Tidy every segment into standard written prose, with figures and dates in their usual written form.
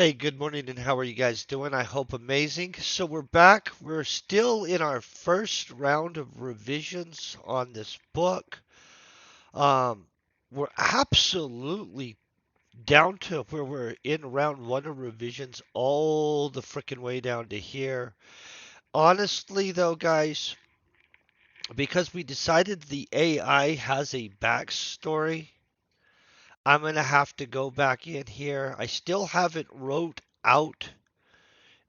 Hey, good morning, and how are you guys doing? I hope amazing. So we're back. We're still in our first round of revisions on this book. Um, we're absolutely down to where we're in round one of revisions, all the freaking way down to here. Honestly, though, guys, because we decided the AI has a backstory, I'm gonna have to go back in here. I still haven't wrote out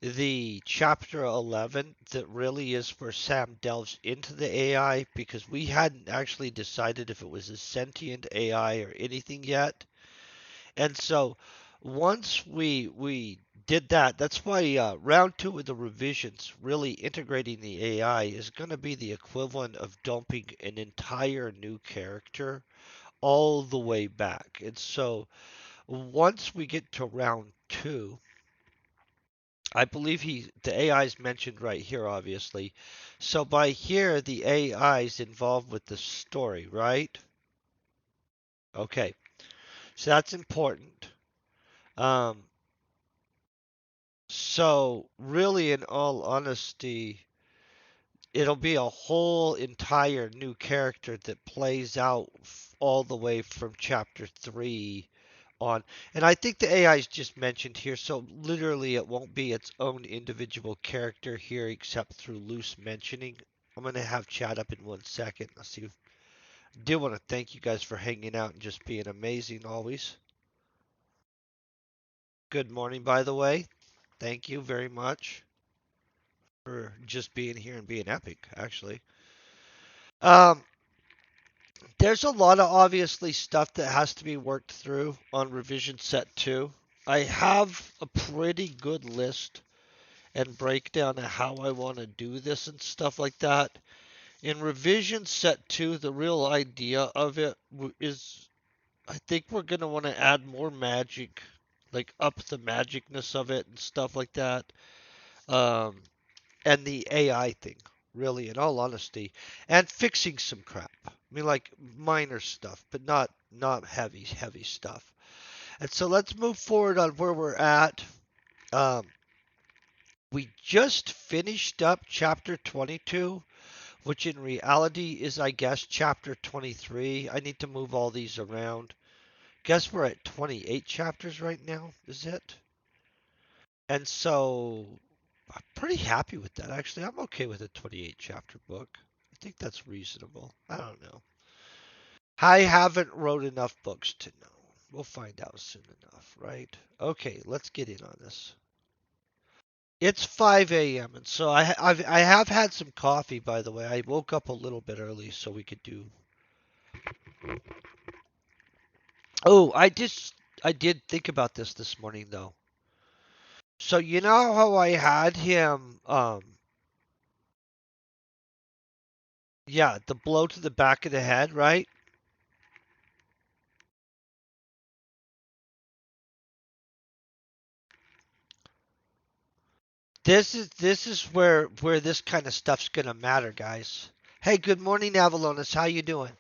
the chapter 11 that really is where Sam delves into the AI because we hadn't actually decided if it was a sentient AI or anything yet. And so once we did that, that's why round two of the revisions, really integrating the AI, is going to be the equivalent of dumping an entire new character all the way back. And so once we get to round two, I believe the AI is mentioned right here, obviously. So by here, the AI is involved with the story, right? Okay, so that's important. Um, so really, in all honesty, it'll be a whole entire new character that plays out all the way from chapter three on. And I think the AI is just mentioned here, so literally it won't be its own individual character here except through loose mentioning. I'm going to have chat up in 1 second. Let's see. Do want to thank you guys for hanging out and just being amazing always. Good morning, by the way. Thank you very much for just being here and being epic, actually. Um, there's a lot of obviously stuff that has to be worked through on revision set 2. I have a pretty good list and breakdown of how I want to do this and stuff like that. In revision set 2, the real idea of it is I think we're going to want to add more magic, like up the magicness of it and stuff like that. Um, and the AI thing, really, in all honesty, and fixing some crap. I mean, like minor stuff, but not heavy stuff. And so let's move forward on where we're at. Um, we just finished up chapter 22, which in reality is, I guess, chapter 23. I need to move all these around. Guess we're at 28 chapters right now, is it? And so I'm pretty happy with that, actually. I'm okay with a 28 chapter book. I think that's reasonable. I don't know. I haven't wrote enough books to know. We'll find out soon enough, right? Okay, let's get in on this. It's 5 a.m. and so I have had some coffee, by the way. I woke up a little bit early so we could do. Oh, I did think about this morning though. So you know how I had him yeah, the blow to the back of the head, right? This is where this kind of stuff's gonna matter, guys. Hey, good morning, Avalonis. How you doing?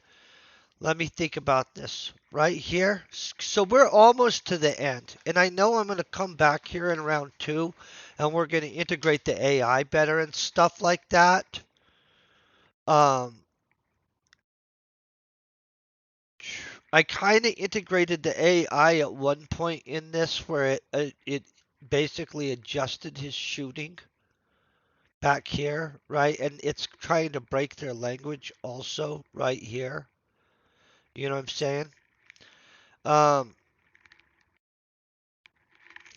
Let me think about this right here. So we're almost to the end, and I know I'm gonna come back here in round two, and we're gonna integrate the AI better and stuff like that. Um, I kind of integrated the AI at one point in this where it basically adjusted his shooting back here, right? And it's trying to break their language also right here. You know what I'm saying? Um,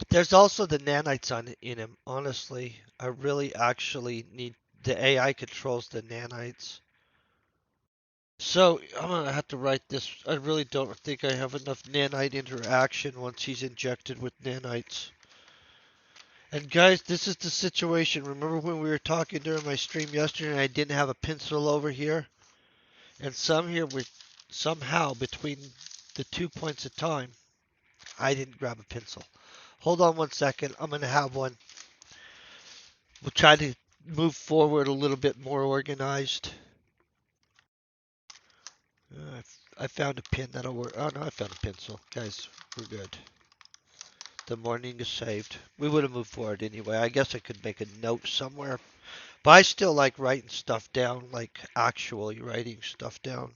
there's also the nanites in him. Honestly, I really actually need the AI controls the nanites. So I'm gonna have to write this. I really don't think I have enough nanite interaction once he's injected with nanites. And guys, this is the situation. Remember when we were talking during my stream yesterday and I didn't have a pencil over here? And somehow between the 2 points of time, I didn't grab a pencil. Hold on 1 second. I'm going to have one. We'll try to move forward a little bit more organized. I found a pin that'll work. Oh no, I found a pencil. Guys, we're good. The morning is saved. We would have moved forward anyway. I guess I could make a note somewhere. But I still like writing stuff down, like actually writing stuff down.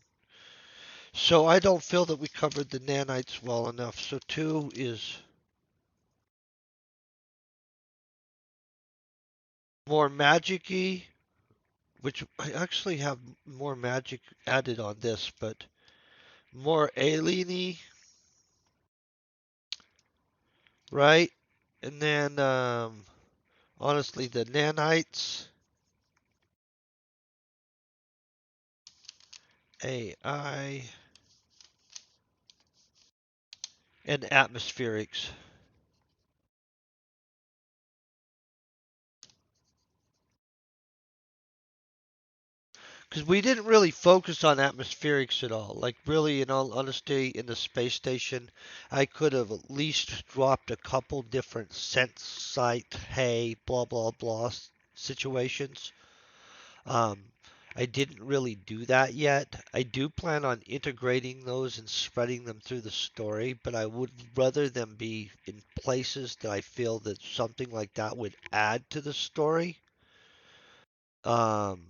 So I don't feel that we covered the nanites well enough. So two is more magic-y, which I actually have more magic added on this, but more alien-y, right? And then honestly, the nanites, AI, and atmospherics. Because we didn't really focus on atmospherics at all. Like, really, in all honesty, in the space station, I could have at least dropped a couple different sense site, hey, blah, blah, blah situations. Um, I didn't really do that yet. I do plan on integrating those and spreading them through the story, but I would rather them be in places that I feel that something like that would add to the story. Um,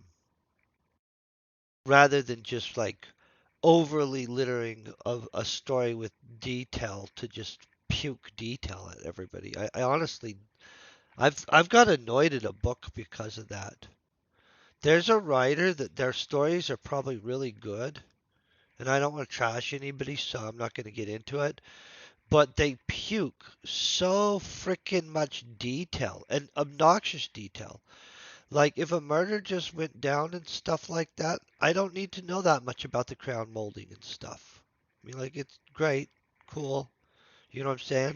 rather than just like overly littering of a story with detail to just puke detail at everybody. I honestly, I've got annoyed at a book because of that. There's a writer that their stories are probably really good, and I don't want to trash anybody, so I'm not going to get into it. But they puke so freaking much detail and obnoxious detail. Like, if a murder just went down and stuff like that, I don't need to know that much about the crown molding and stuff. I mean, like, it's great, cool, you know what I'm saying?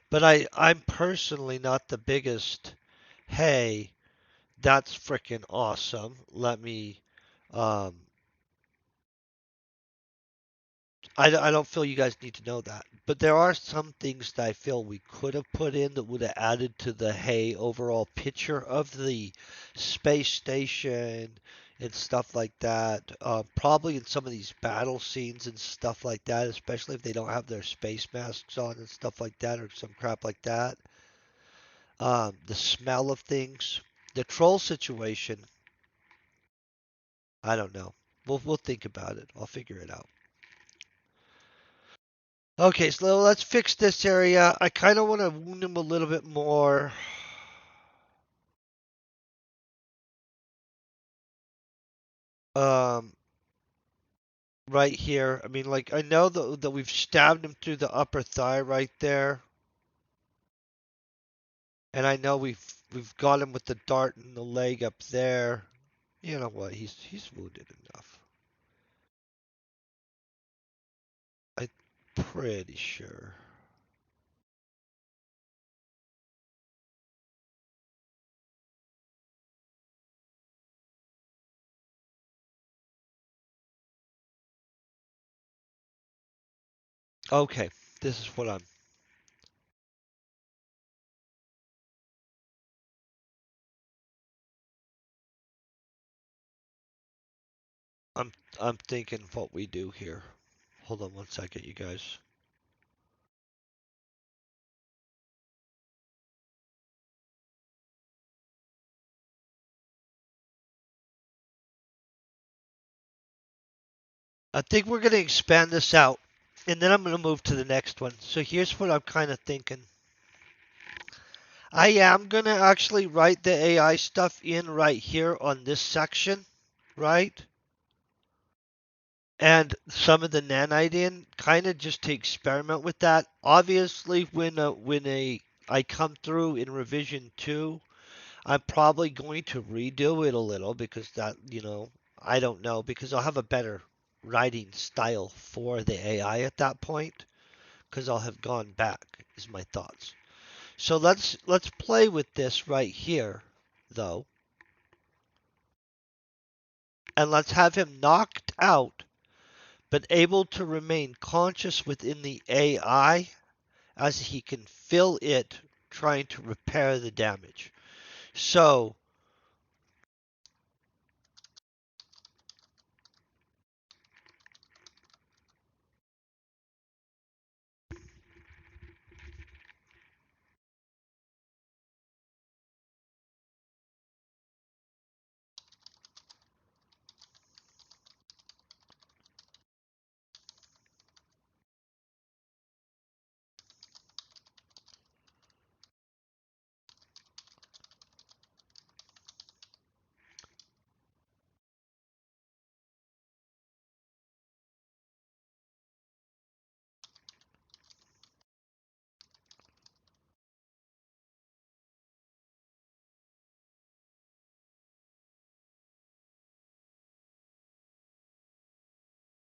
But I'm personally not the biggest, hey, that's freaking awesome. Let me, um, I don't feel you guys need to know that. But there are some things that I feel we could have put in that would have added to the hey overall picture of the space station and stuff like that. Probably in some of these battle scenes and stuff like that, especially if they don't have their space masks on and stuff like that or some crap like that. The smell of things, the troll situation. I don't know. We'll think about it. I'll figure it out. Okay, so let's fix this area. I kind of want to wound him a little bit more. Um, right here. I mean, like I know that we've stabbed him through the upper thigh right there, and I know we've got him with the dart in the leg up there. You know what? He's wounded enough. I'm pretty sure. Okay, this is what I'm I'm thinking what we do here. Hold on one second, you guys. I think we're gonna expand this out, and then I'm gonna move to the next one. So here's what I'm kind of thinking. I am going to actually write the AI stuff in right here on this section, right? And some of the nanite in, kind of just to experiment with that. Obviously, when I come through in revision 2, I'm probably going to redo it a little because that, I don't know, because I'll have a better writing style for the AI at that point because I'll have gone back is my thoughts. So let's play with this right here, though, and let's have him knocked out, but able to remain conscious within the AI as he can feel it trying to repair the damage. So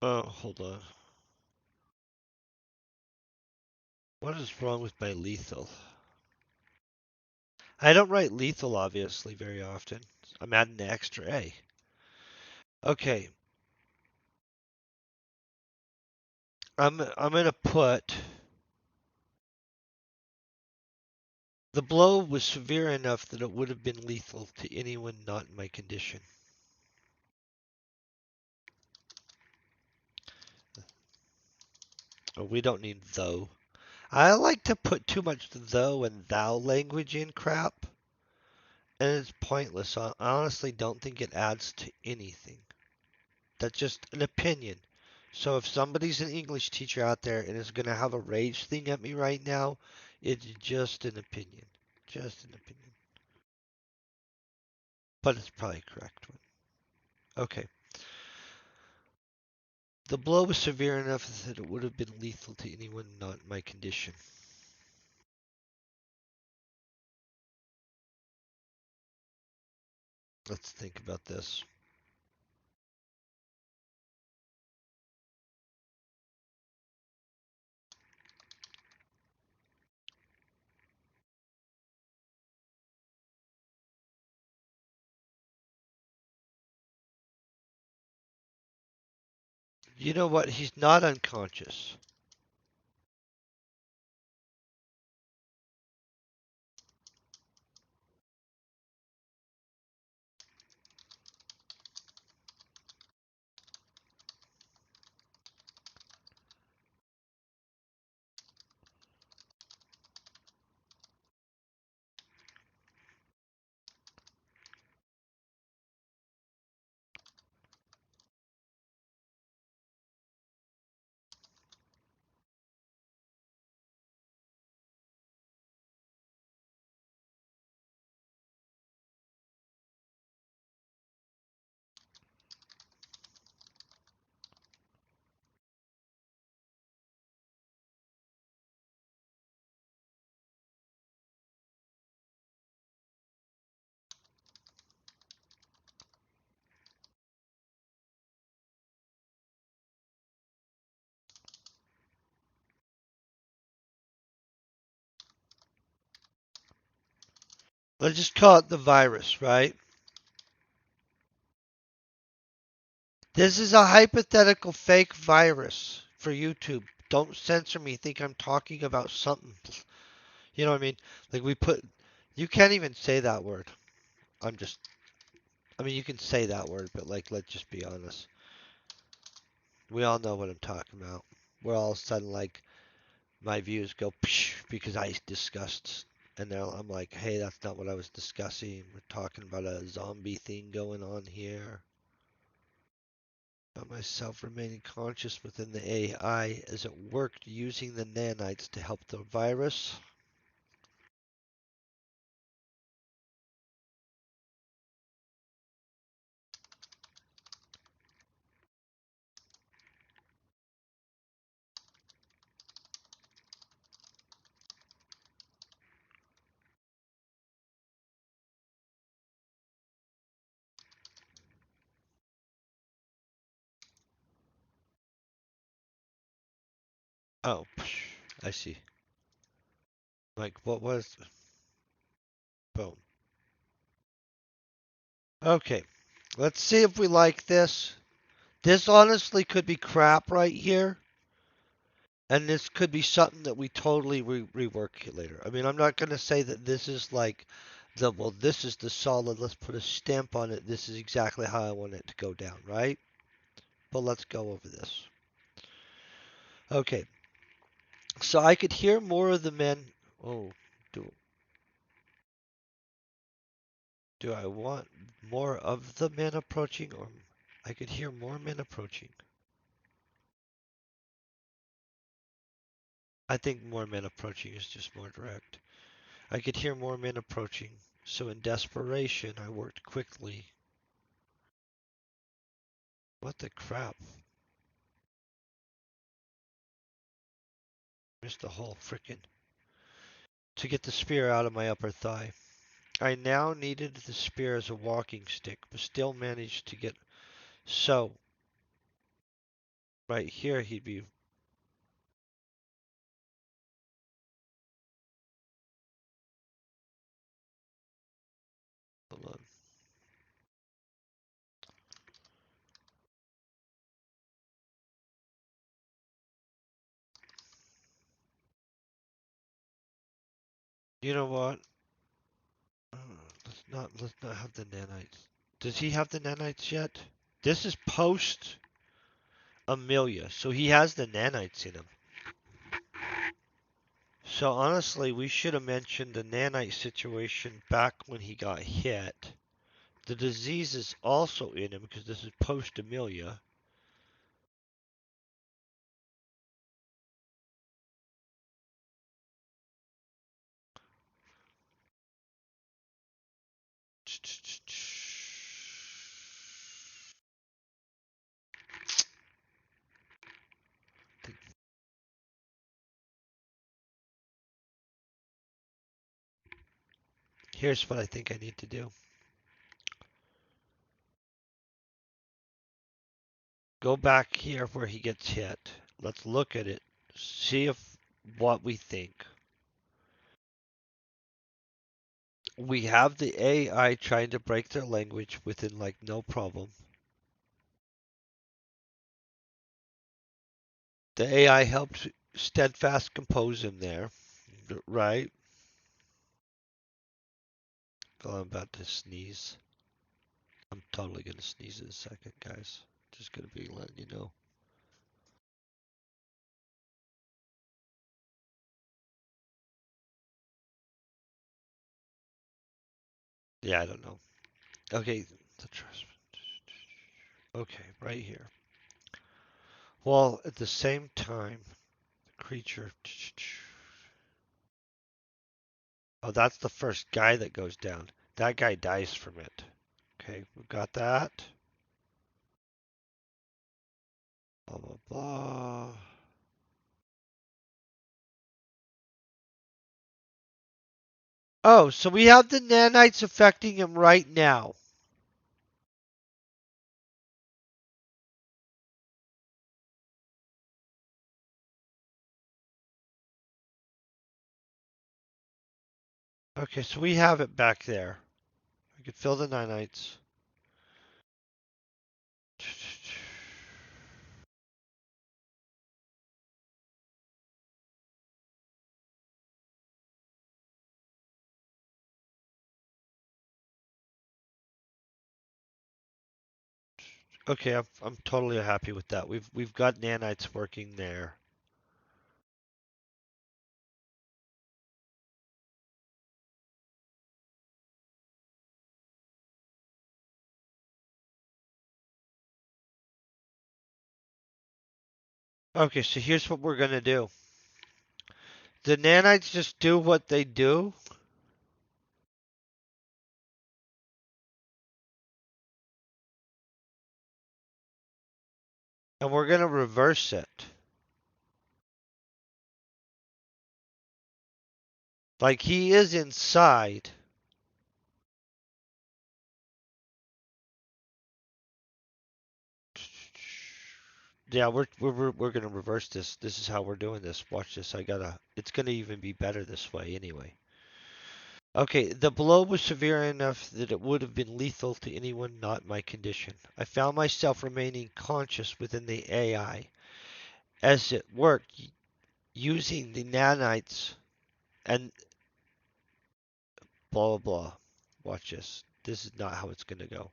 Oh, hold on. What is wrong with my lethal? I don't write lethal, obviously, very often. I'm adding an extra A. Okay, I'm gonna put the blow was severe enough that it would have been lethal to anyone not in my condition. Oh, we don't need though. I like to put too much though and thou language in crap, and it's pointless. I honestly don't think it adds to anything. That's just an opinion. So if somebody's an English teacher out there and is going to have a rage thing at me right now, it's just an opinion. Just an opinion. But it's probably a correct one. Okay. The blow was severe enough that it would have been lethal to anyone not in my condition. Let's think about this. You know what? He's not unconscious. Let's just call it the virus, right? This is a hypothetical fake virus for YouTube. Don't censor me. Think I'm talking about something. You know what I mean? Like we put, you can't even say that word. I'm just, I mean, you can say that word, but like, let's just be honest. We all know what I'm talking about. Where all of a sudden, like, my views go psh because I discussed, and now I'm like, hey, that's not what I was discussing. We're talking about a zombie thing going on here. About myself remaining conscious within the AI as it worked using the nanites to help the virus. Oh, psh, I see. Like, what was? Boom. Okay, let's see if we like this. This honestly could be crap right here, and this could be something that we totally rework later. I mean, I'm not going to say that this is like the, well, this is the solid, let's put a stamp on it. This is exactly how I want it to go down, right? But let's go over this. Okay, so I could hear more of the men. Oh, do, do I want more of the men approaching, or I could hear more men approaching? I think more men approaching is just more direct. I could hear more men approaching, so in desperation I worked quickly. What the crap? Missed the whole frickin' to get the spear out of my upper thigh. I now needed the spear as a walking stick, but still managed to get so right here, he'd be. Hold on. You know what? Let's not have the nanites. Does he have the nanites yet? This is post Amelia, so he has the nanites in him. So honestly, we should have mentioned the nanite situation back when he got hit. The disease is also in him because this is post Amelia. Here's what I think I need to do. Go back here where he gets hit. Let's look at it. See if what we think. We have the AI trying to break their language within like no problem. The AI helped Steadfast compose him there, right? Oh, I'm about to sneeze. I'm totally gonna sneeze in a second, guys. Just gonna be letting you know. Yeah, I don't know. Okay, the trust. Okay, right here. Well, at the same time, the creature. Oh, that's the first guy that goes down. That guy dies from it. Okay, we've got that. Blah, blah, blah. Oh, so we have the nanites affecting him right now. Okay, so we have it back there. We could fill the nanites. Okay, I'm totally happy with that. We've got nanites working there. Okay, so here's what we're gonna do. The nanites just do what they do. And we're gonna reverse it. Like he is inside. Yeah, we're gonna reverse this. This is how we're doing this. Watch this. It's gonna even be better this way anyway. Okay, the blow was severe enough that it would have been lethal to anyone not in my condition. I found myself remaining conscious within the AI as it worked using the nanites and blah blah blah. Watch this. This is not how it's gonna go.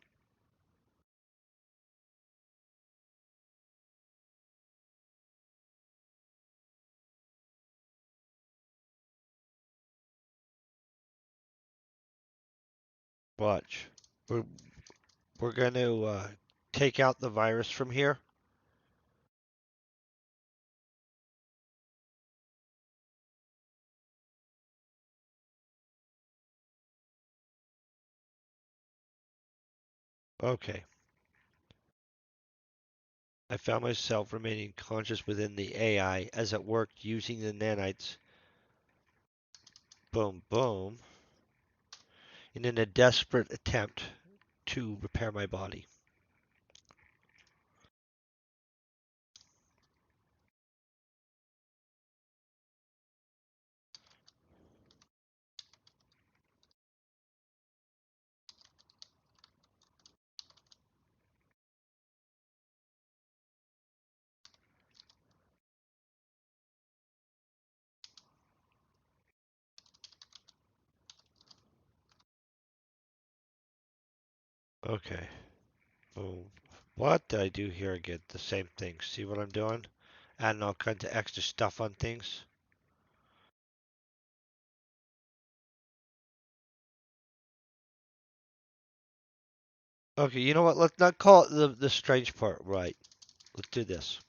Watch. We're we're gonna take out the virus from here. Okay. I found myself remaining conscious within the AI as it worked using the nanites. Boom, boom. In a desperate attempt to repair my body. Okay. Oh, what did I do here again? The same thing. See what I'm doing? Adding all kinds of extra stuff on things. Okay, you know what? Let's not call it the strange part. Right. Let's do this.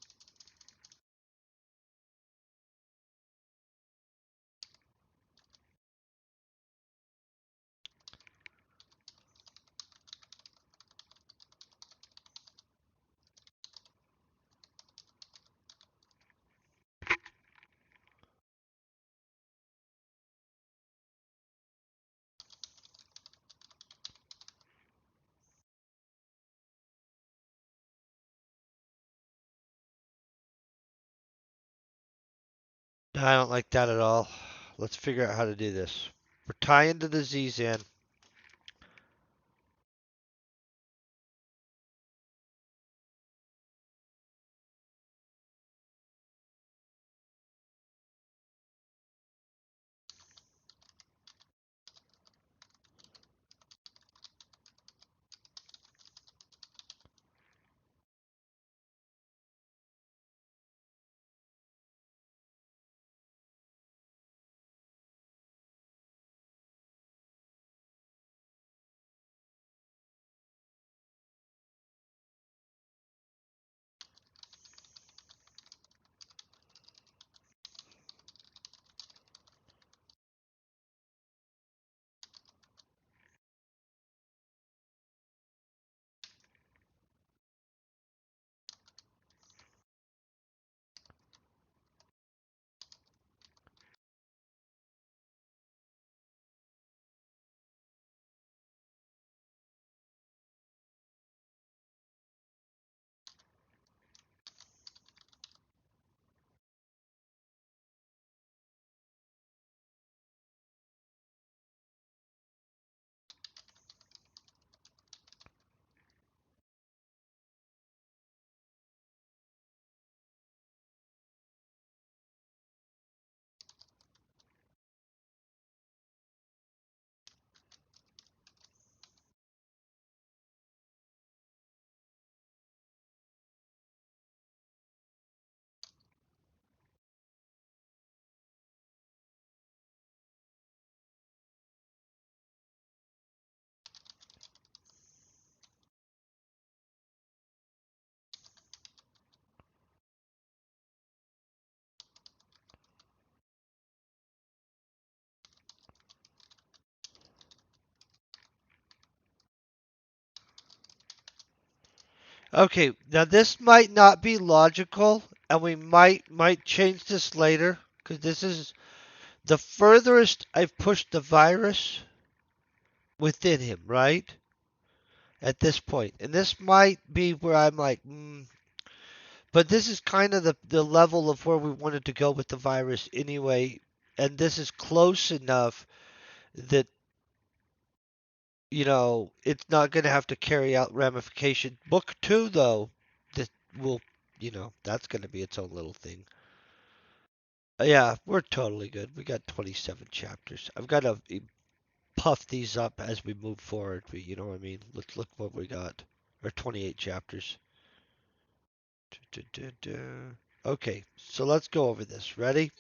I don't like that at all. Let's figure out how to do this. We're tying the disease in. Okay, now this might not be logical, and we might change this later because this is the furthest I've pushed the virus within him, right? At this point, and this might be where I'm like, but this is kind of the level of where we wanted to go with the virus anyway, and this is close enough that it's not going to have to carry out ramification. Book two, though, that will, that's going to be its own little thing. Yeah, we're totally good. We got 27 chapters. I've got to puff these up as we move forward. You know what I mean? Let's look what we got. Or 28 chapters. Okay, so let's go over this. Ready?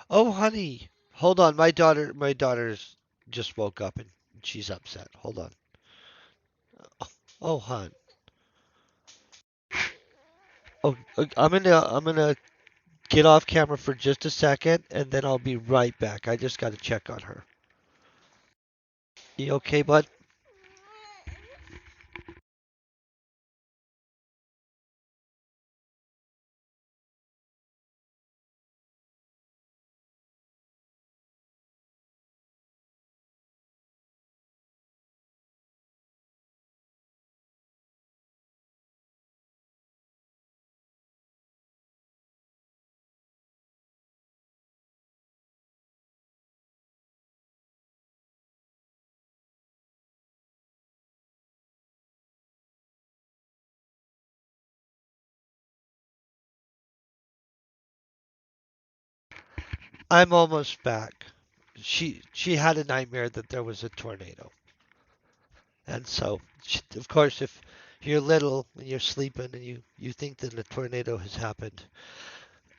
Oh, honey. Hold on. My daughter's just woke up and she's upset. Hold on. Oh, hon. Oh, I'm gonna get off camera for just a second and then I'll be right back. I just got to check on her. You okay, bud? I'm almost back. She had a nightmare that there was a tornado. And so, of course, if you're little and you're sleeping and you think that a tornado has happened.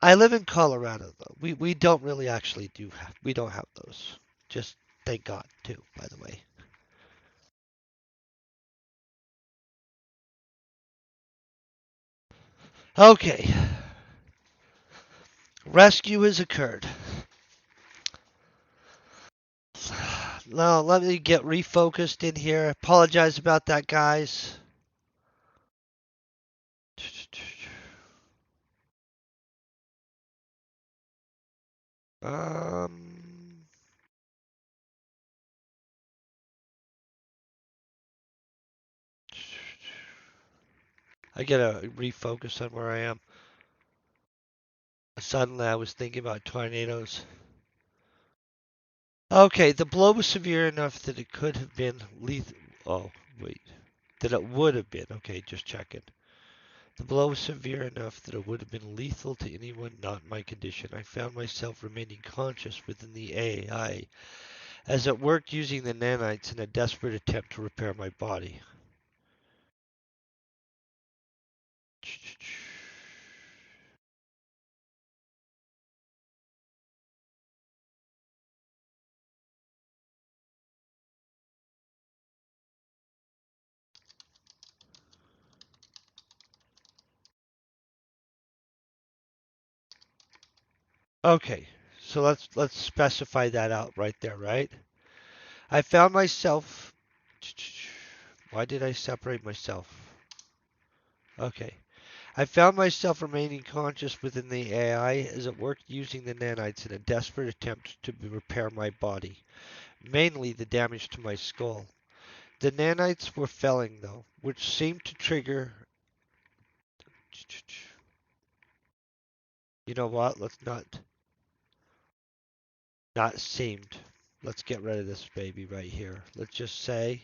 I live in Colorado though. We don't really actually we don't have those. Just thank God too, by the way. Okay. Rescue has occurred. Now let me get refocused in here. Apologize about that, guys. Um, I gotta refocus on where I am. Suddenly, I was thinking about tornadoes. Okay, the blow was severe enough that it could have been lethal. Oh, wait. That it would have been. Okay, just checking. The blow was severe enough that it would have been lethal to anyone not in my condition. I found myself remaining conscious within the AI as it worked using the nanites in a desperate attempt to repair my body. Okay, so let's specify that out right there, right? I found myself. Why did I separate myself? Okay. I found myself remaining conscious within the AI as it worked using the nanites in a desperate attempt to repair my body, mainly the damage to my skull. The nanites were felling, though, which seemed to trigger. You know what? Let's not seemed. Let's get rid of this baby right here. Let's just say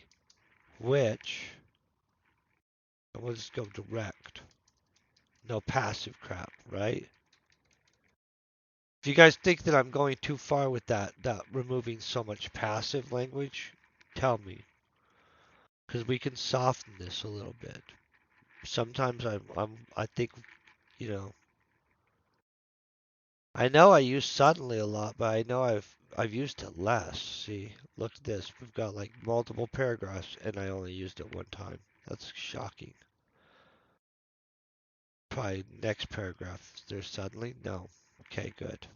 which. And we'll just go direct. No passive crap, right? If you guys think that I'm going too far with that removing so much passive language, tell me, because we can soften this a little bit. Sometimes I think, you know, I know I use suddenly a lot, but I know I've used it less. See, look at this. We've got like multiple paragraphs, and I only used it one time. That's shocking. Probably next paragraph. There's suddenly no. Okay, good.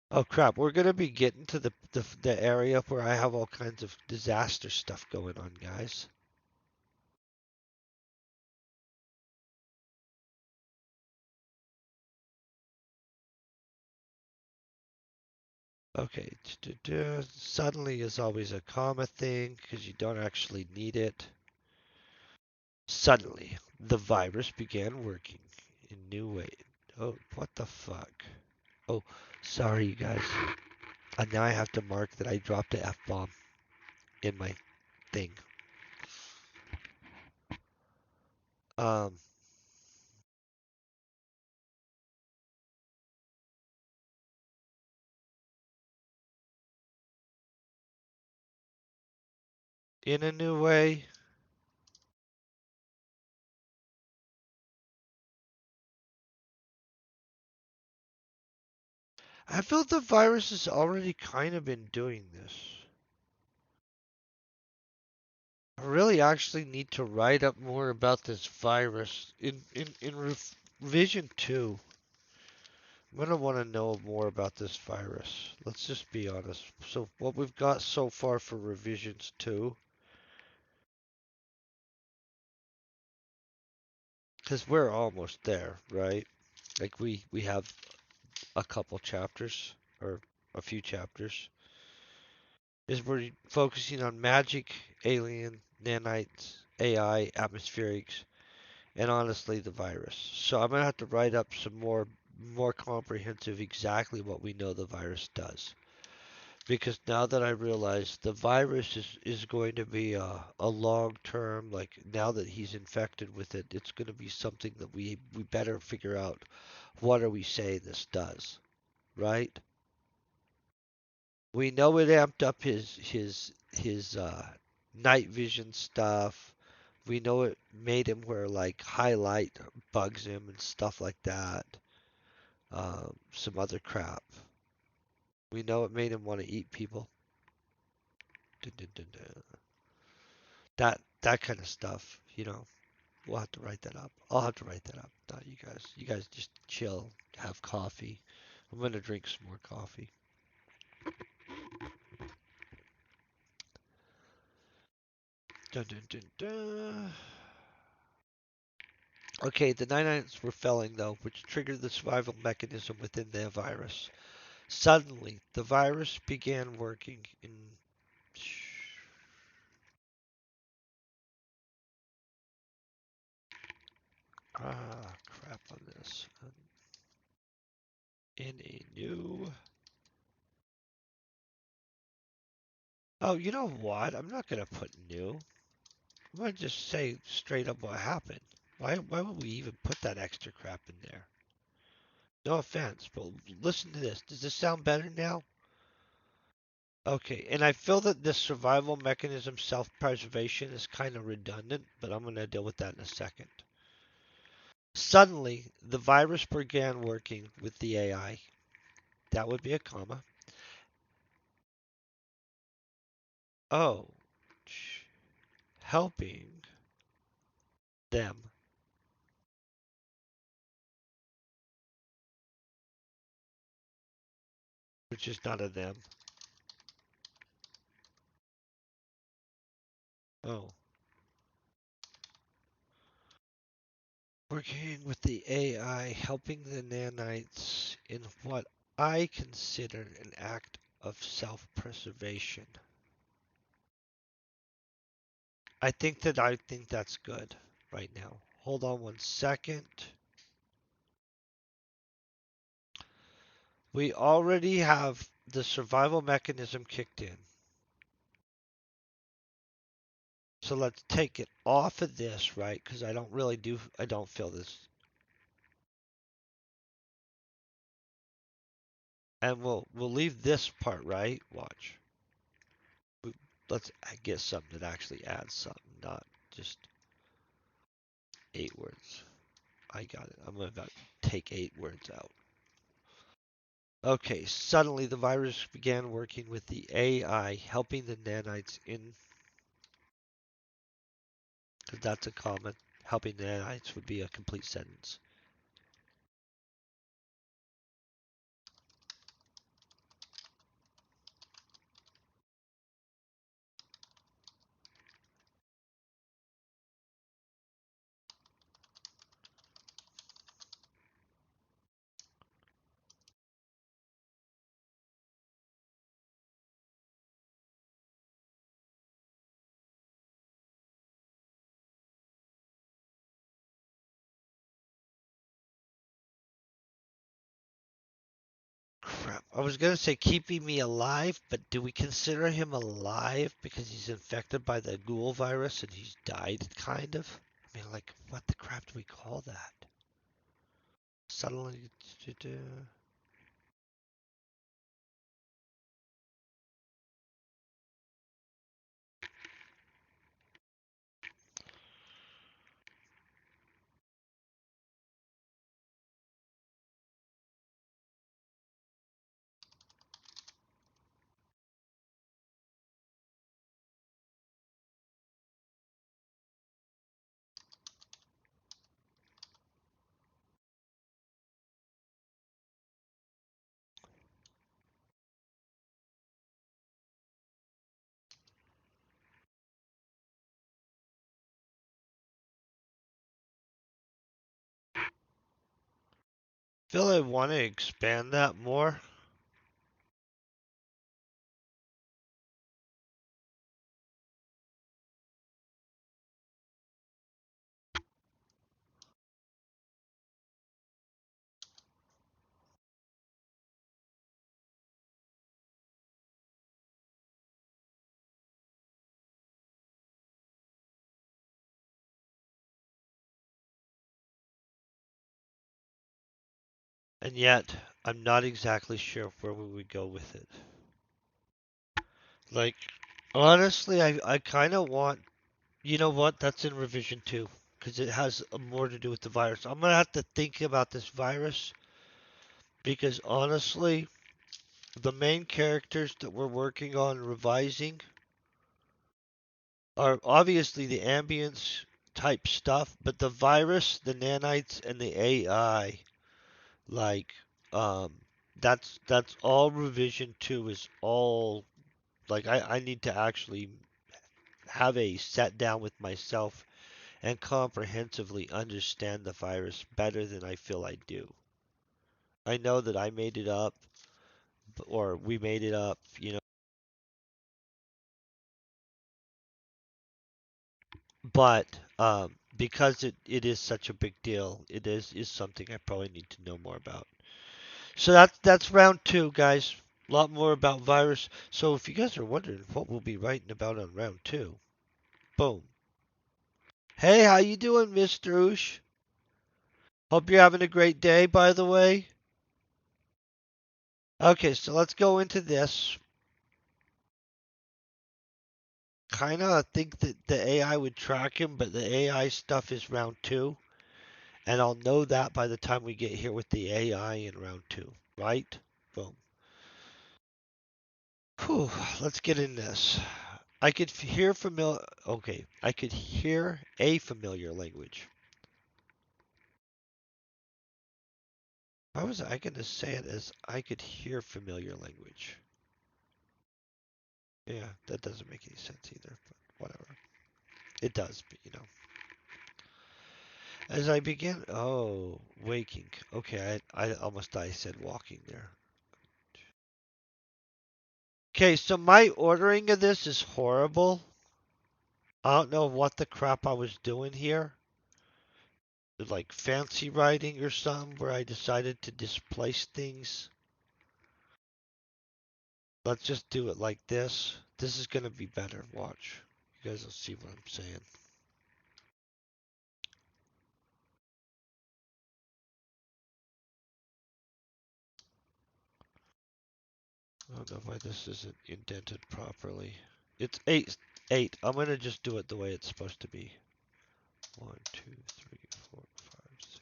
Oh crap, we're gonna be getting to the area where I have all kinds of disaster stuff going on, guys. Okay, suddenly is always a comma thing because you don't actually need it. Suddenly, the virus began working in new ways. Oh, what the fuck? Oh, sorry, you guys. And now I have to mark that I dropped a F-bomb in my thing. Um, in a new way. I feel the virus has already kind of been doing this. I really actually need to write up more about this virus in revision 2. I'm gonna want to know more about this virus. Let's just be honest. So what we've got so far for revisions 2, because we're almost there, right? Like we have a couple chapters or a few chapters. Is we're focusing on magic, alien, nanites, AI, atmospherics, and honestly the virus. So I'm gonna have to write up some more comprehensive exactly what we know the virus does. Because now that I realize the virus is going to be a long term, like now that he's infected with it, it's going to be something that we better figure out what are we saying this does, right? We know it amped up his night vision stuff. We know it made him wear like highlight bugs him and stuff like that. Some other crap. We know it made him want to eat people. Dun, dun, dun, dun. That kind of stuff. We'll have to write that up. I'll have to write that up. Not you guys. You guys just chill, have coffee. I'm gonna drink some more coffee. Dun, dun, dun, dun. Okay, the nanites were failing though, which triggered the survival mechanism within the virus. Suddenly, the virus began working in. Crap on this. In a new. Oh, you know what? I'm not gonna put new. I'm gonna just say straight up what happened. Why would we even put that extra crap in there? No offense, but listen to this. Does this sound better now? Okay, and I feel that this survival mechanism, self-preservation, is kind of redundant, but I'm going to deal with that in a second. Suddenly, the virus began working with the AI. That would be a comma. Oh, helping them, which is not a them. Oh, working with the AI, helping the nanites in what I consider an act of self-preservation. I think that's good right now. Hold on one second. We already have the survival mechanism kicked in. So let's take it off of this, right? Because I don't feel this. And we'll leave this part, right? Watch. Let's get something that actually adds something, not just 8 words. I got it. I'm about to take 8 words out. Okay, suddenly the virus began working with the AI, helping the nanites in, because that's a comment. Helping the nanites would be a complete sentence. Crap. I was gonna say keeping me alive, but do we consider him alive because he's infected by the ghoul virus and he's died, kind of? I mean, like, what the crap do we call that? Suddenly, feel I want to expand that more. And yet, I'm not exactly sure where we would go with it. Like, Honestly, I kind of want, you know what? That's in revision two because it has more to do with the virus. I'm gonna have to think about this virus because honestly, the main characters that we're working on revising are obviously the ambience type stuff, but the virus, the nanites, and the AI, like, um, that's all revision two is all like I need to actually have a set down with myself and comprehensively understand the virus better than I feel I do. I know that I made it up or we made it up, you know, but because it is such a big deal, is something I probably need to know more about. So that's round two, guys. A lot more about virus. So if you guys are wondering what we'll be writing about on round two, boom. Hey, how you doing, Mr. Oosh? Hope you're having a great day, by the way. Okay, so let's go into this. Kind of think that the AI would track him, but the AI stuff is round two, and I'll know that by the time we get here with the AI in round two, right? Boom. Whew, let's get in this. I could hear familiar. Okay, I could hear a familiar language. How was I going to say it as I could hear familiar language? Yeah, that doesn't make any sense either, but whatever. It does, but you know. As I begin, oh, waking. Okay, I almost I said walking there. Okay, so my ordering of this is horrible. I don't know what the crap I was doing here. Like fancy writing or something where I decided to displace things. Let's just do it like this. This is going to be better. Watch. You guys will see what I'm saying. I don't know why this isn't indented properly. It's 8. I'm going to just do it the way it's supposed to be. 1, 2, 3, 4, 5, 6,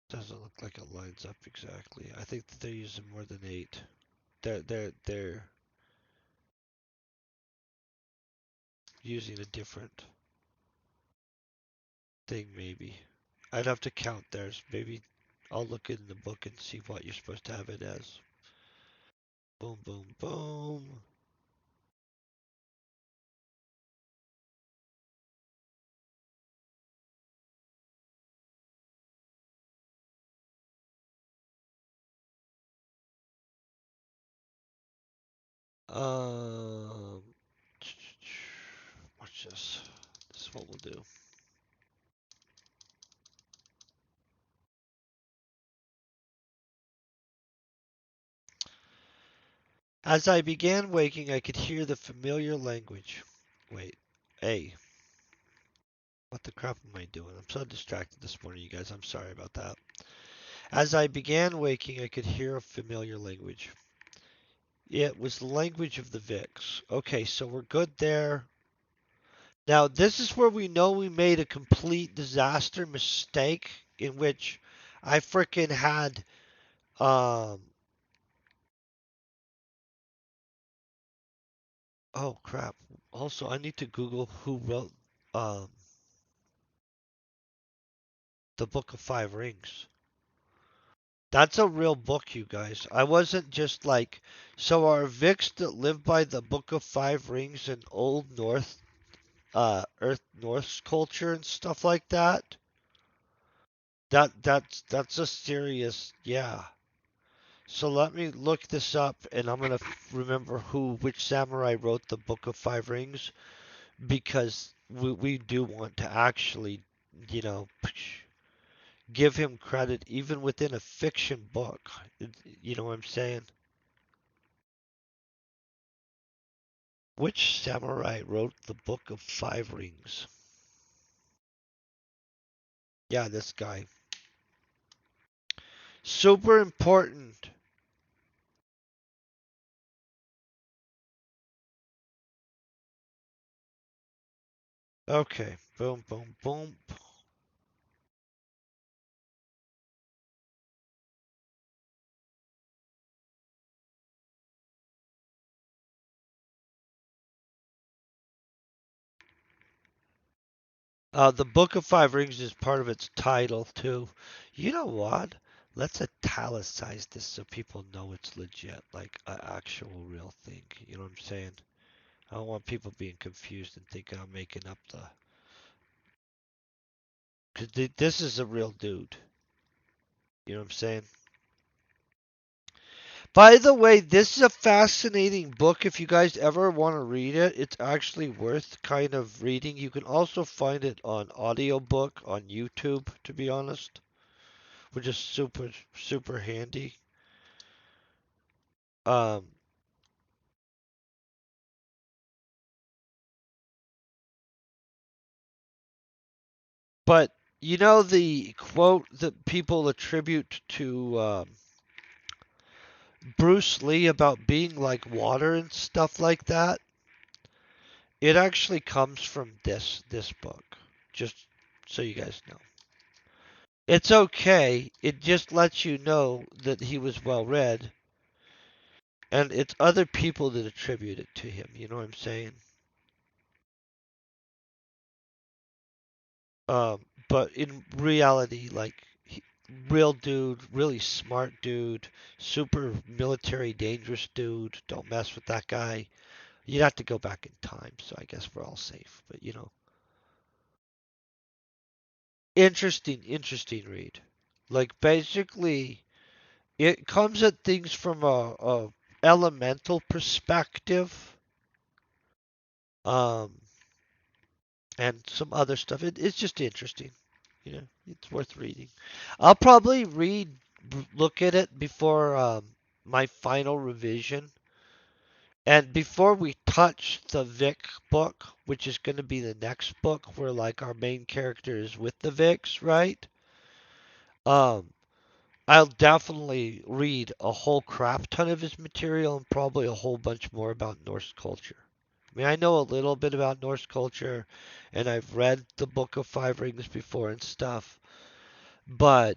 7. Doesn't look like it lines up exactly. I think that they're using more than 8. They're using a different thing maybe. I'd have to count theirs. Maybe I'll look in the book and see what you're supposed to have it as. Boom, boom, boom. Um, watch this. This is what we'll do. As I began waking, I could hear the familiar language. Wait, A. What the crap am I doing? I'm so distracted this morning, you guys. I'm sorry about that. As I began waking, I could hear a familiar language. It was the language of the Vix. Okay, so we're good there. Now, this is where we know we made a complete disaster mistake in which I freaking had, um, oh crap. Also, I need to Google who wrote, um, the Book of Five Rings. That's a real book, you guys. I wasn't just like, so are Vix that live by the Book of Five Rings in Old North, Earth Norse culture and stuff like that? That's a serious, yeah. So let me look this up, and I'm gonna remember which samurai wrote the Book of Five Rings because we do want to actually, you know, give him credit even within a fiction book. You know what I'm saying? Which samurai wrote the Book of Five Rings? Yeah, this guy. Super important. Okay. Boom, boom, boom. The Book of Five Rings is part of its title too. You know what? Let's italicize this so people know it's legit, like an actual real thing. You know what I'm saying? I don't want people being confused and thinking I'm making up the. Cause this is a real dude. You know what I'm saying? By the way, this is a fascinating book. If you guys ever want to read it, it's actually worth kind of reading. You can also find it on audiobook on YouTube, to be honest, which is super, super handy. Um, but you know the quote that people attribute to Bruce Lee about being like water and stuff like that? It actually comes from this book. Just so you guys know. It's okay. It just lets you know that he was well read, and it's other people that attribute it to him. You know what I'm saying? But in reality, like, real dude, really smart dude, super military dangerous dude. Don't mess with that guy. You'd have to go back in time, so I guess we're all safe. But interesting read. Like basically, it comes at things from a elemental perspective, um, and some other stuff. It's just interesting. It's worth reading. I'll probably look at it before my final revision, and before we touch the Vic book, which is going to be the next book, where like our main character is with the Vics, right? Um, I'll definitely read a whole crap ton of his material and probably a whole bunch more about Norse culture. I mean, I know a little bit about Norse culture, and I've read the Book of Five Rings before and stuff, but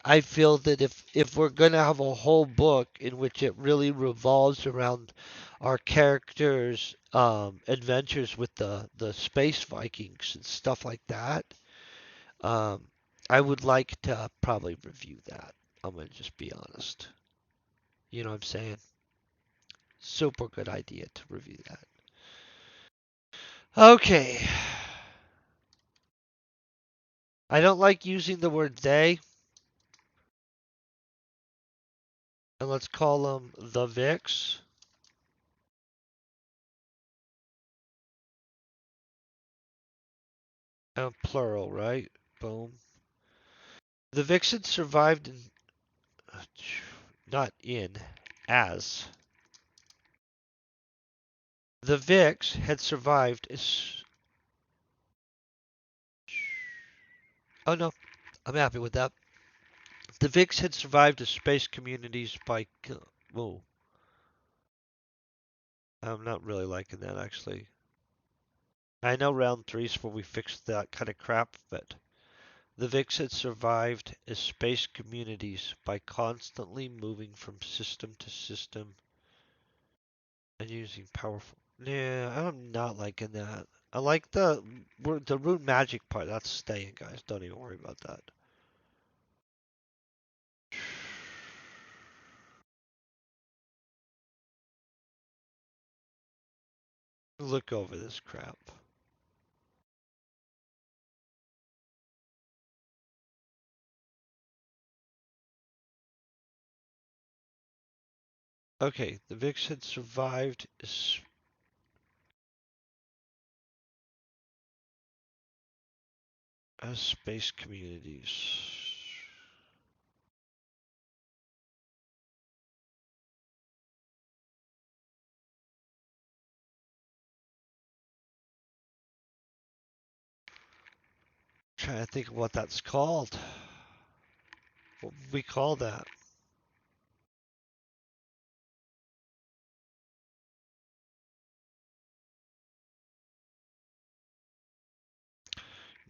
I feel that if we're going to have a whole book in which it really revolves around our characters' adventures with the space Vikings and stuff like that, um, I would like to probably review that. I'm going to just be honest. You know what I'm saying? Super good idea to review that. Okay. I don't like using the word they, and let's call them the Vicks. Plural, right? Boom. The Vixen survived in, not in, as. The Vix had survived as. Oh no, I'm happy with that. The Vix had survived as space communities by. Whoa, I'm not really liking that actually. I know round three's where we fixed that kind of crap, but the Vix had survived as space communities by constantly moving from system to system and using powerful. Yeah, I'm not liking that. I like the root magic part. That's staying, guys. Don't even worry about that. Look over this crap. Okay, the Vix had survived as space communities. Trying to think of what that's called. What would we call that?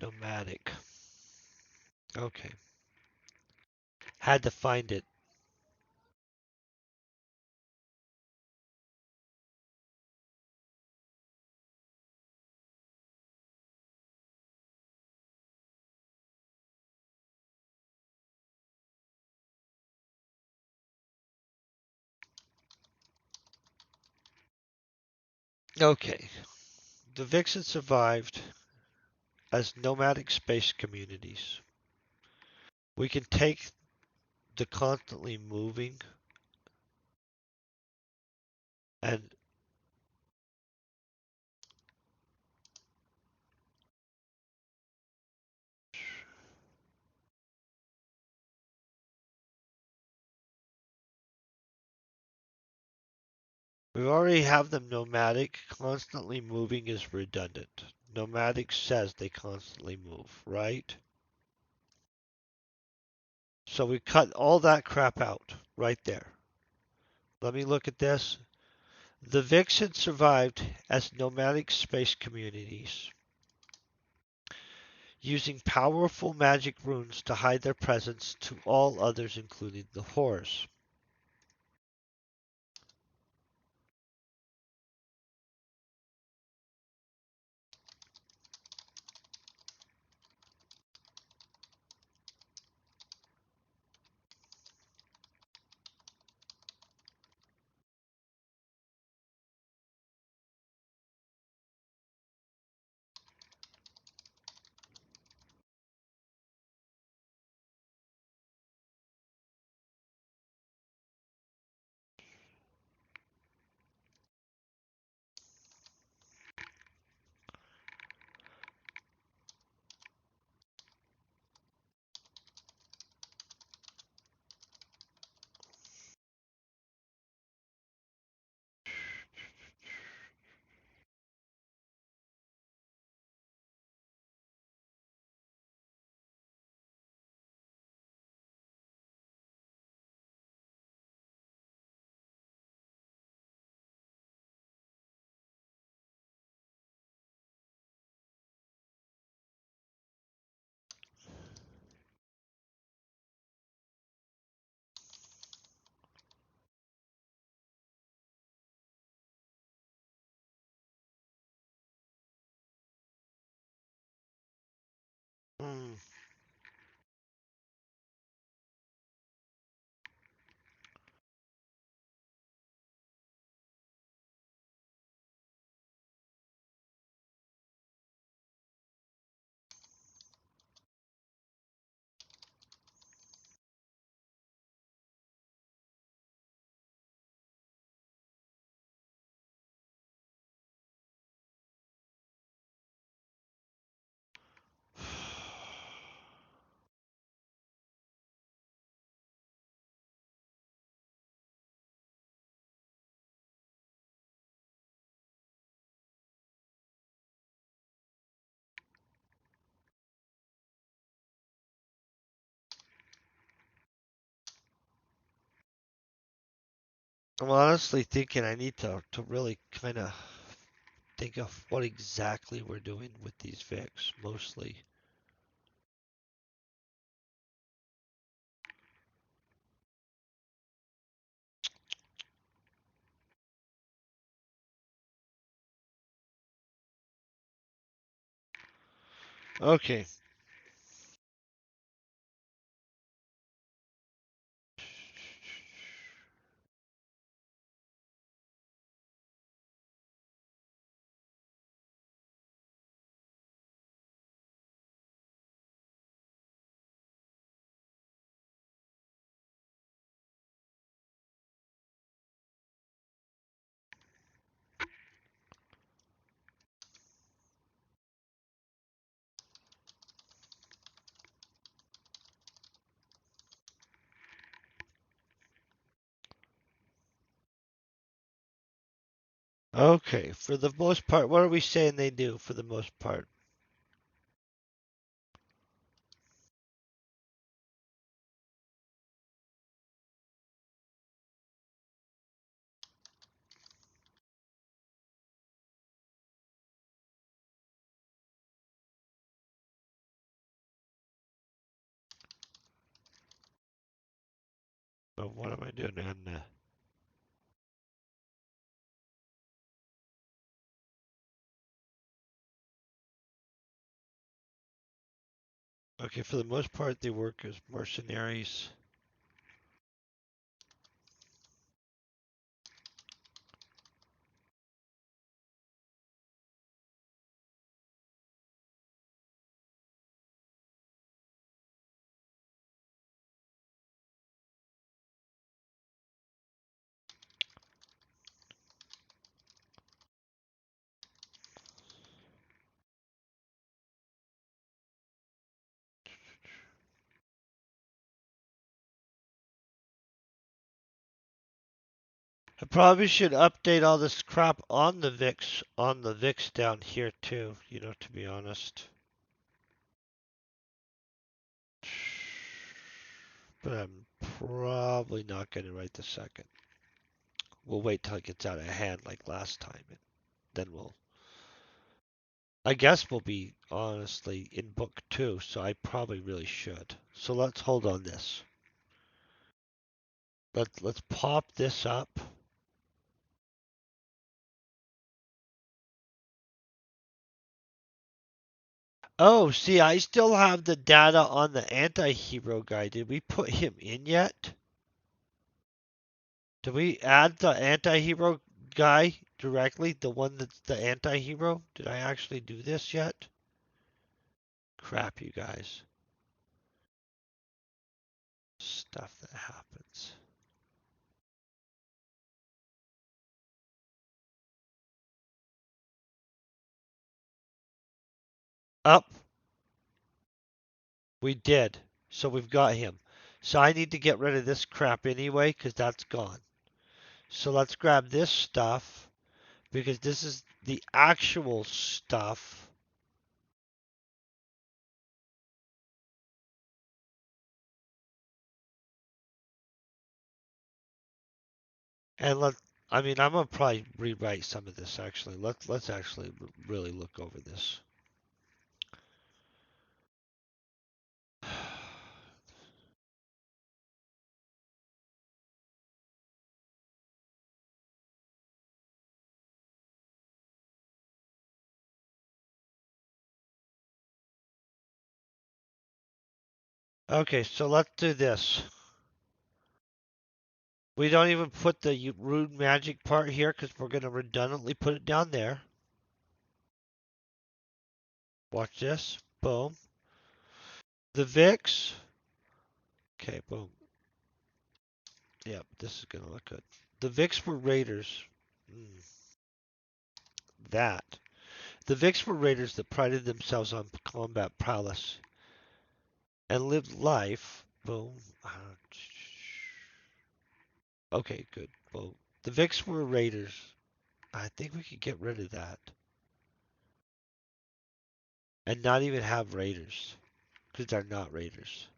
Nomadic. Okay. Had to find it. Okay. The Vixen survived as nomadic space communities. We can take the constantly moving and we already have them nomadic. Constantly moving is redundant. Nomadic says they constantly move, right? So we cut all that crap out right there. Let me look at this. The Vixen survived as nomadic space communities, using powerful magic runes to hide their presence to all others, including the Horus. Hmm. I'm honestly thinking I need to really kind of think of what exactly we're doing with these Vics, mostly. Okay. Okay. For the most part, what are we saying they do for the most part? Oh, what am I doing? And okay, for the most part, they work as mercenaries. I probably should update all this crap on the VIX down here too, to be honest. But I'm probably not going to right this second. We'll wait till it gets out of hand like last time, and then I guess we'll be honestly in book two, so I probably really should. So let's hold on this. Let's pop this up. Oh, see, I still have the data on the anti-hero guy. Did we put him in yet? Did we add the anti-hero guy directly? The one that's the anti-hero? Did I actually do this yet? Crap, you guys. Stuff that happens. Up. We did. So we've got him. So I need to get rid of this crap anyway, because that's gone. So let's grab this stuff, because this is the actual stuff. And I mean, I'm gonna probably rewrite some of this actually. Let's actually really look over this. Okay, so let's do this. We don't even put the rune magic part here because we're gonna redundantly put it down there. Watch this. Boom. The VIX. Okay, boom. Yep, this is gonna look good. The VIX were raiders. That. The VIX were raiders that prided themselves on combat prowess and lived life. Boom. Okay, good. Well, the VIX were raiders. I think we could get rid of that and not even have raiders because they're not raiders.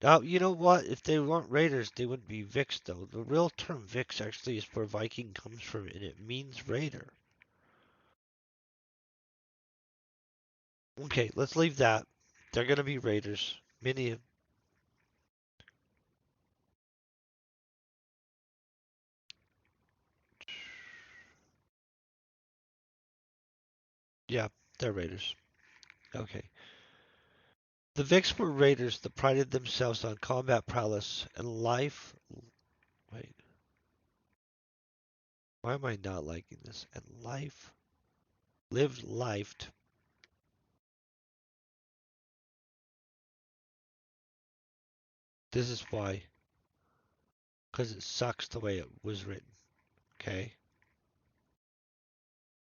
Now, you know what? If they weren't raiders, they wouldn't be VIX though. The real term VIX actually is where Viking comes from, and it means raider. Okay, let's leave that. They're gonna be raiders. Many. Yeah, they're raiders. Okay. The VIX were raiders that prided themselves on combat prowess and life. Wait, why am I not liking this? And life. Lived life. This is why. Because it sucks the way it was written. Okay?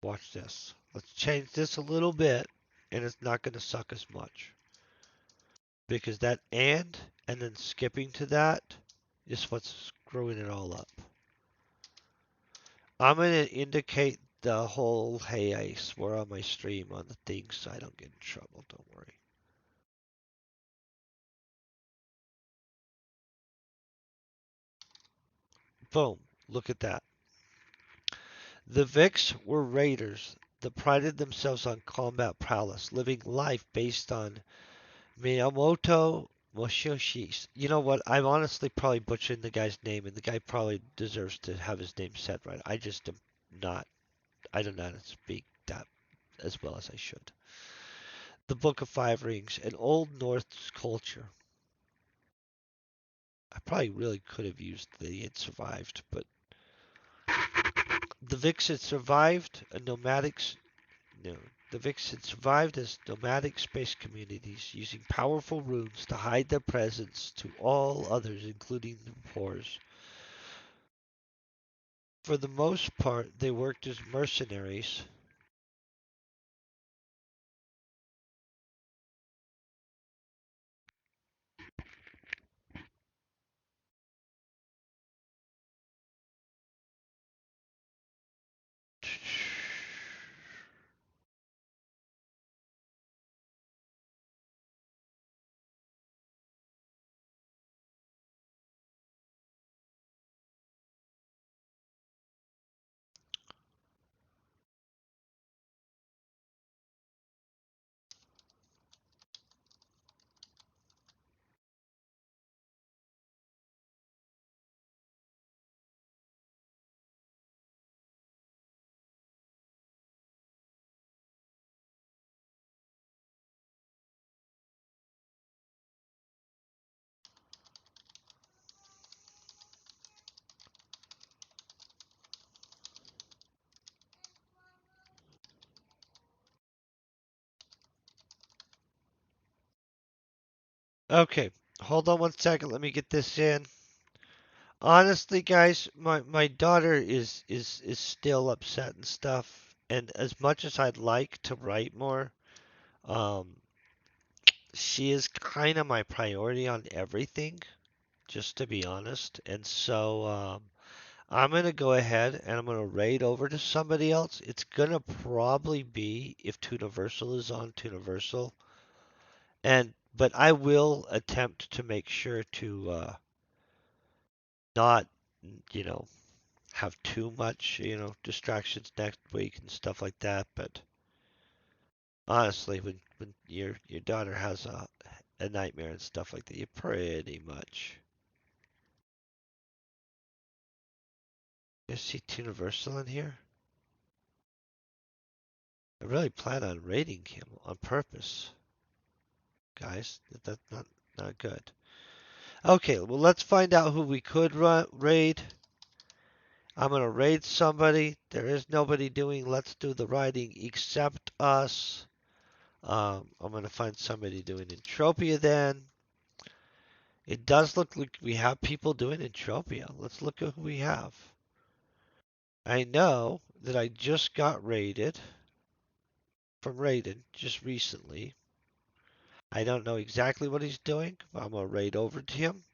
Watch this. Let's change this a little bit, and it's not going to suck as much. Because that and then skipping to that is what's screwing it all up. I'm going to indicate the whole, hey, I swear on my stream on the thing so I don't get in trouble. Don't worry. Boom. Look at that. The Vicks were raiders that prided themselves on combat prowess, living life based on Miyamoto Moshoshi. You know what? I'm honestly probably butchering the guy's name, and the guy probably deserves to have his name said right. I just am not. I do not speak that as well as I should. The Book of Five Rings, an Old Norse culture. I probably really could have used the it survived, but the Vixen survived a nomadic. No, the Vixen survived as nomadic space communities, using powerful runes to hide their presence to all others, including the Pores. For the most part, they worked as mercenaries. Okay, hold on 1 second. Let me get this in. Honestly, guys, my daughter is still upset and stuff. And as much as I'd like to write more, um, she is kind of my priority on everything, just to be honest. And so I'm gonna go ahead and I'm gonna raid over to somebody else. It's gonna probably be if Tuniversal is on Tuniversal, and but I will attempt to make sure to not, you know, have too much, distractions next week and stuff like that. But honestly, when your daughter has a nightmare and stuff like that, you pretty much. You see Tuniversal in here? I really plan on raiding him on purpose, guys. That's not good. Okay, well let's find out who we could raid. I'm gonna raid somebody. There is nobody doing Let's Do the Raiding except us. I'm gonna find somebody doing Entropia then. It does look like we have people doing Entropia. Let's look at who we have. I know that I just got raided from Raiden just recently. I don't know exactly what he's doing, but I'm gonna raid over to him.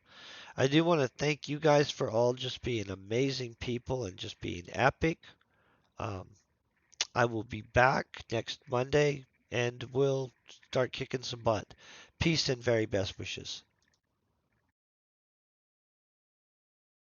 I do want to thank you guys for all just being amazing people and just being epic. Um, I will be back next Monday and we'll start kicking some butt. Peace and very best wishes.